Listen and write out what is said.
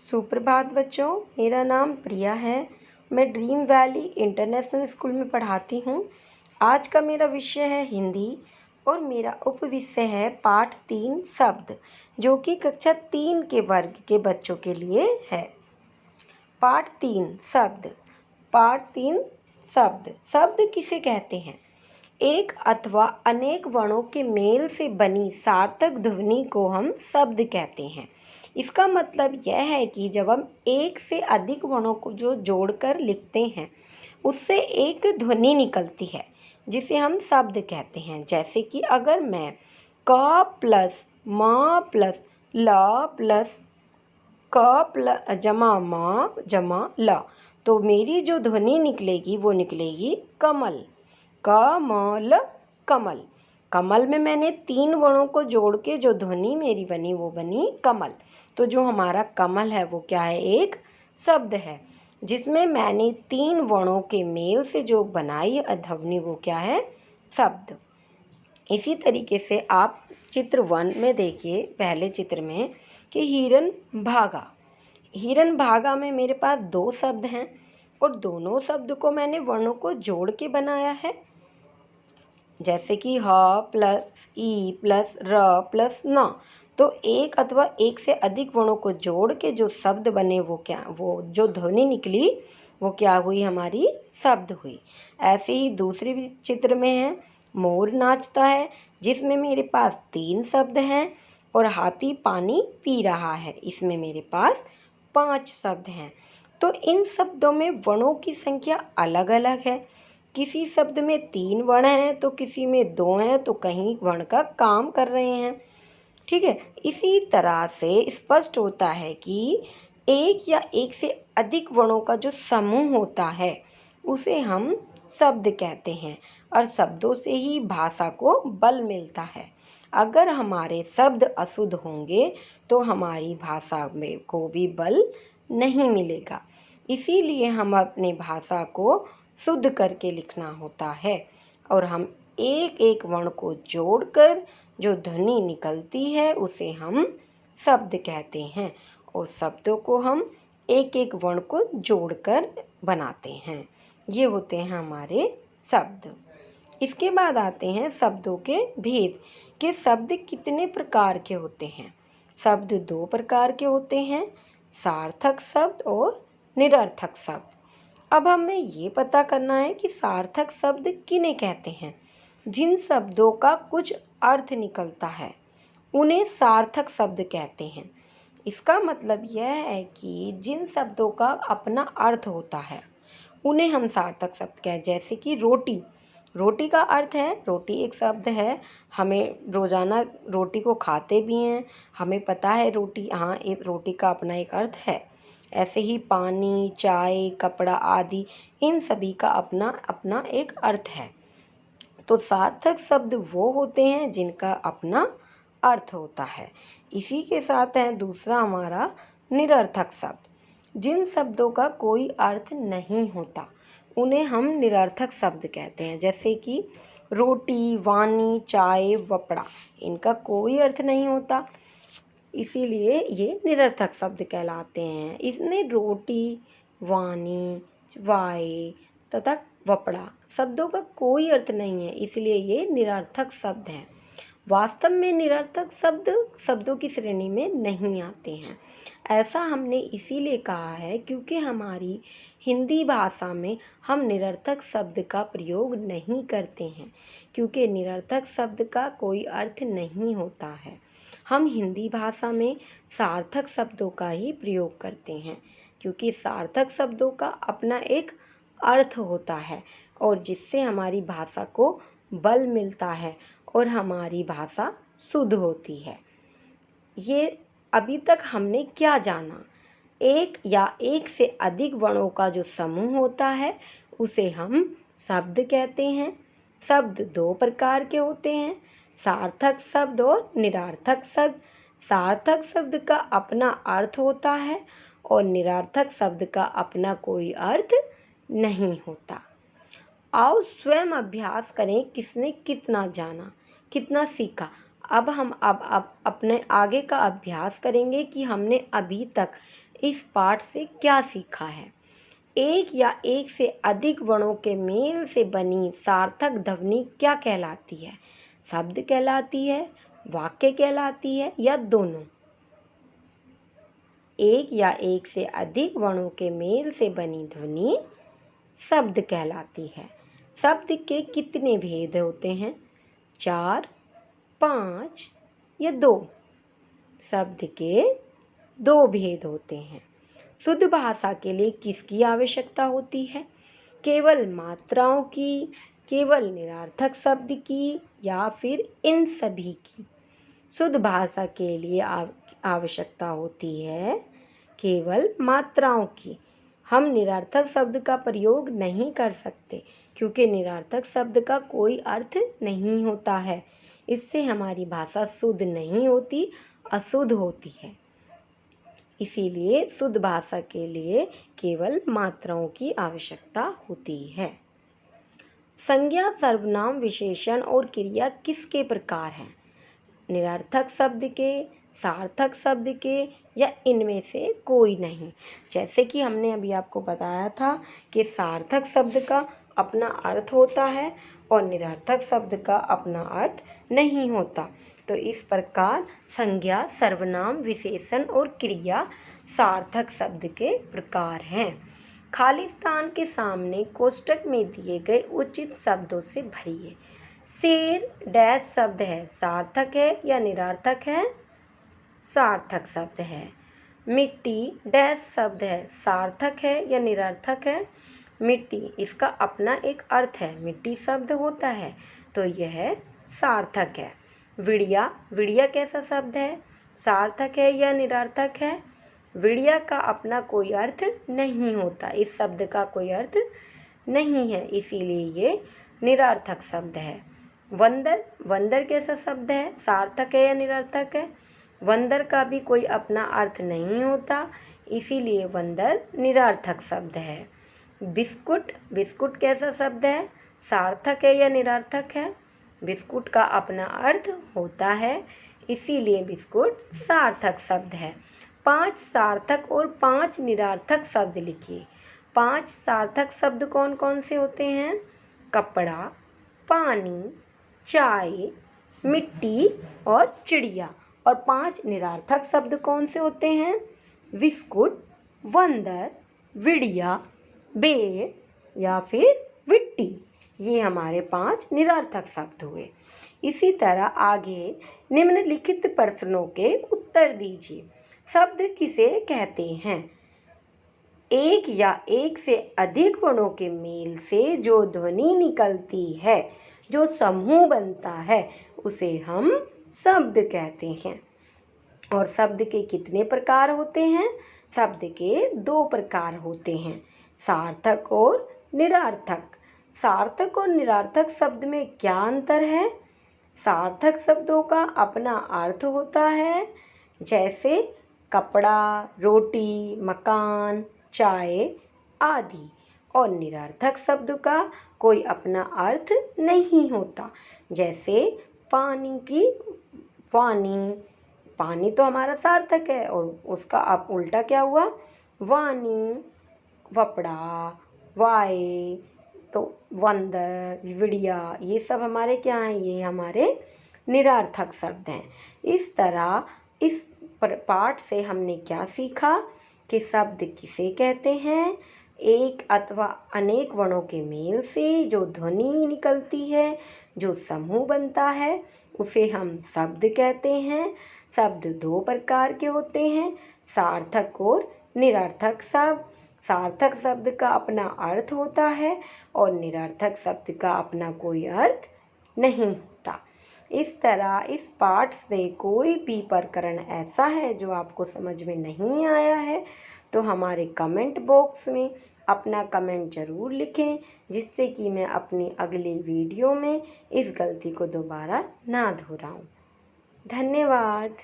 सुप्रभात बच्चों, मेरा नाम प्रिया है। मैं ड्रीम वैली इंटरनेशनल स्कूल में पढ़ाती हूँ। आज का मेरा विषय है हिंदी और मेरा उपविषय है पाठ 3 शब्द, जो कि कक्षा 3 के वर्ग के बच्चों के लिए है। पाठ 3 शब्द। पाठ 3 शब्द। शब्द किसे कहते हैं? एक अथवा अनेक वर्णों के मेल से बनी सार्थक ध्वनि को हम शब्द कहते हैं। इसका मतलब यह है कि जब हम एक से अधिक वर्णों को जो जोड़कर लिखते हैं, उससे एक ध्वनि निकलती है, जिसे हम शब्द कहते हैं। जैसे कि अगर मैं क प्लस म प्लस ल प्लस क प्लस जमा म जमा ल, तो मेरी जो ध्वनि निकलेगी वो निकलेगी कमल। कमल, कमल। कमल में मैंने 3 वर्णों को जोड़ के जो ध्वनि मेरी बनी वो बनी कमल। तो जो हमारा कमल है वो क्या है? एक शब्द है, जिसमें मैंने 3 वर्णों के मेल से जो बनाई ध्वनि वो क्या है? शब्द। इसी तरीके से आप चित्र 1 में देखिए, पहले चित्र में, कि हिरन भागा। हिरन भागा में मेरे पास 2 शब्द हैं और दोनों शब्द को मैंने वर्णों को जोड़ के बनाया है। जैसे कि ह प्लस ई प्लस र प्लस न, तो एक अथवा एक से अधिक वर्णों को जोड़ के जो शब्द बने वो जो ध्वनि निकली वो क्या हुई? हमारी शब्द हुई। ऐसे ही दूसरे भी चित्र में है, मोर नाचता है, जिसमें मेरे पास 3 शब्द हैं, और हाथी पानी पी रहा है, इसमें मेरे पास 5 शब्द हैं। तो इन शब्दों में वर्णों की संख्या अलग अलग है। किसी शब्द में 3 वर्ण हैं तो किसी में 2 हैं, तो कहीं वर्ण का काम कर रहे हैं। ठीक है, इसी तरह से स्पष्ट होता है कि एक या एक से अधिक वर्णों का जो समूह होता है उसे हम शब्द कहते हैं, और शब्दों से ही भाषा को बल मिलता है। अगर हमारे शब्द अशुद्ध होंगे तो हमारी भाषा में को भी बल नहीं मिलेगा। इसीलिए हम अपनी भाषा को शुद्ध करके लिखना होता है, और हम एक एक वर्ण को जोड़कर जो ध्वनि निकलती है उसे हम शब्द कहते हैं, और शब्दों को हम एक एक वर्ण को जोड़कर बनाते हैं। ये होते हैं हमारे शब्द। इसके बाद आते हैं शब्दों के भेद, कि शब्द कितने प्रकार के होते हैं। शब्द 2 प्रकार के होते हैं, सार्थक शब्द और निरर्थक शब्द। अब हमें ये पता करना है कि सार्थक शब्द किन्हें कहते हैं। जिन शब्दों का कुछ अर्थ निकलता है उन्हें सार्थक शब्द कहते हैं। इसका मतलब यह है कि जिन शब्दों का अपना अर्थ होता है उन्हें हम सार्थक शब्द कहें। जैसे कि रोटी। रोटी का अर्थ है, रोटी एक शब्द है, हमें रोज़ाना रोटी को खाते भी हैं, हमें पता है रोटी, हाँ, एक रोटी का अपना एक अर्थ है। ऐसे ही पानी, चाय, कपड़ा आदि, इन सभी का अपना अपना एक अर्थ है। तो सार्थक शब्द वो होते हैं जिनका अपना अर्थ होता है। इसी के साथ है दूसरा हमारा निरर्थक शब्द। जिन शब्दों का कोई अर्थ नहीं होता उन्हें हम निरर्थक शब्द कहते हैं। जैसे कि रोटी, वानी, चाय, वपड़ा, इनका कोई अर्थ नहीं होता, इसीलिए ये निरर्थक शब्द कहलाते हैं। इसमें रोटी, वानी, वाय तथा वपड़ा शब्दों का कोई अर्थ नहीं है, इसलिए ये निरर्थक शब्द हैं। वास्तव में निरर्थक शब्द शब्दों की श्रेणी में नहीं आते हैं। ऐसा हमने इसीलिए कहा है क्योंकि हमारी हिंदी भाषा में हम निरर्थक शब्द का प्रयोग नहीं करते हैं, क्योंकि निरर्थक शब्द का कोई अर्थ नहीं होता है। हम हिंदी भाषा में सार्थक शब्दों का ही प्रयोग करते हैं, क्योंकि सार्थक शब्दों का अपना एक अर्थ होता है, और जिससे हमारी भाषा को बल मिलता है और हमारी भाषा शुद्ध होती है। ये अभी तक हमने क्या जाना? एक या एक से अधिक वर्णों का जो समूह होता है उसे हम शब्द कहते हैं। शब्द 2 प्रकार के होते हैं, सार्थक शब्द और निरर्थक शब्द। सार्थक शब्द का अपना अर्थ होता है और निरर्थक शब्द का अपना कोई अर्थ नहीं होता। आओ स्वयं अभ्यास करें, किसने कितना जाना, कितना सीखा। अब अपने आगे का अभ्यास करेंगे कि हमने अभी तक इस पाठ से क्या सीखा है। एक या एक से अधिक वर्णों के मेल से बनी सार्थक ध्वनि क्या कहलाती है? शब्द कहलाती है, वाक्य कहलाती है या दोनों? एक या एक से अधिक वर्णों के मेल से बनी ध्वनि शब्द कहलाती है। शब्द के कितने भेद होते हैं? 4, 5 या 2? शब्द के 2 भेद होते हैं। शुद्ध भाषा के लिए किसकी आवश्यकता होती है? केवल मात्राओं की, केवल निरर्थक शब्द की या फिर इन सभी की? शुद्ध भाषा के लिए आवश्यकता होती है केवल मात्राओं की। हम निरर्थक शब्द का प्रयोग नहीं कर सकते क्योंकि निरर्थक शब्द का कोई अर्थ नहीं होता है। इससे हमारी भाषा शुद्ध नहीं होती, अशुद्ध होती है। इसीलिए शुद्ध भाषा के लिए केवल मात्राओं की आवश्यकता होती है। संज्ञा, सर्वनाम, विशेषण और क्रिया किसके प्रकार हैं? निरर्थक शब्द के, सार्थक शब्द के या इनमें से कोई नहीं? जैसे कि हमने अभी आपको बताया था कि सार्थक शब्द का अपना अर्थ होता है और निरर्थक शब्द का अपना अर्थ नहीं होता। तो इस प्रकार संज्ञा, सर्वनाम, विशेषण और क्रिया सार्थक शब्द के प्रकार हैं। खाली स्थान के सामने कोष्टक में दिए गए उचित शब्दों से भरिए। शेर डैश शब्द है, सार्थक है या निरर्थक है? सार्थक शब्द है। मिट्टी डैश शब्द है, सार्थक है या निरर्थक है? मिट्टी, इसका अपना एक अर्थ है, मिट्टी शब्द होता है, तो यह सार्थक है। विड़िया, विड़िया कैसा शब्द है, सार्थक है या निरर्थक है? विड़िया का अपना कोई अर्थ नहीं होता, इस शब्द का कोई अर्थ नहीं है, इसीलिए ये निरर्थक शब्द है। वंदर, वंदर कैसा शब्द है, सार्थक है या निरर्थक है? वंदर का भी कोई अपना अर्थ नहीं होता, इसीलिए वंदर निरर्थक शब्द है। बिस्कुट, बिस्कुट कैसा शब्द है, सार्थक है या निरर्थक है? बिस्कुट का अपना अर्थ होता है, इसीलिए बिस्कुट सार्थक शब्द है। 5 सार्थक और 5 निरर्थक शब्द लिखिए। 5 सार्थक शब्द कौन कौन से होते हैं? कपड़ा, पानी, चाय, मिट्टी और चिड़िया। और 5 निरर्थक शब्द कौन से होते हैं? बिस्कुट, वंदर, विड़िया, बेर या फिर विट्टी। ये हमारे 5 निरर्थक शब्द हुए। इसी तरह आगे निम्नलिखित प्रश्नों के उत्तर दीजिए। शब्द किसे कहते हैं? एक या एक से अधिक वर्णों के मेल से जो ध्वनि निकलती है, जो समूह बनता है, उसे हम शब्द कहते हैं। और शब्द के कितने प्रकार होते हैं? शब्द के 2 प्रकार होते हैं, सार्थक और निरर्थक। सार्थक और निरर्थक शब्द में क्या अंतर है? सार्थक शब्दों का अपना अर्थ होता है, जैसे कपड़ा, रोटी, मकान, चाय आदि। और निरर्थक शब्द का कोई अपना अर्थ नहीं होता, जैसे पानी तो हमारा सार्थक है और उसका आप उल्टा क्या हुआ? वाणी, वपड़ा, वाए, तो वंदर, विड़िया, ये सब हमारे क्या हैं? ये हमारे निरर्थक शब्द हैं। इस तरह इस पाठ से हमने क्या सीखा कि शब्द किसे कहते हैं? एक अथवा अनेक वर्णों के मेल से जो ध्वनि निकलती है, जो समूह बनता है, उसे हम शब्द कहते हैं। शब्द 2 प्रकार के होते हैं, सार्थक और निरर्थक शब्द। सार्थक शब्द का अपना अर्थ होता है और निरर्थक शब्द का अपना कोई अर्थ नहीं होता। इस तरह इस पाठ से कोई भी प्रकरण ऐसा है जो आपको समझ में नहीं आया है, तो हमारे कमेंट बॉक्स में अपना कमेंट ज़रूर लिखें, जिससे कि मैं अपनी अगली वीडियो में इस गलती को दोबारा ना दोहराऊं। धन्यवाद।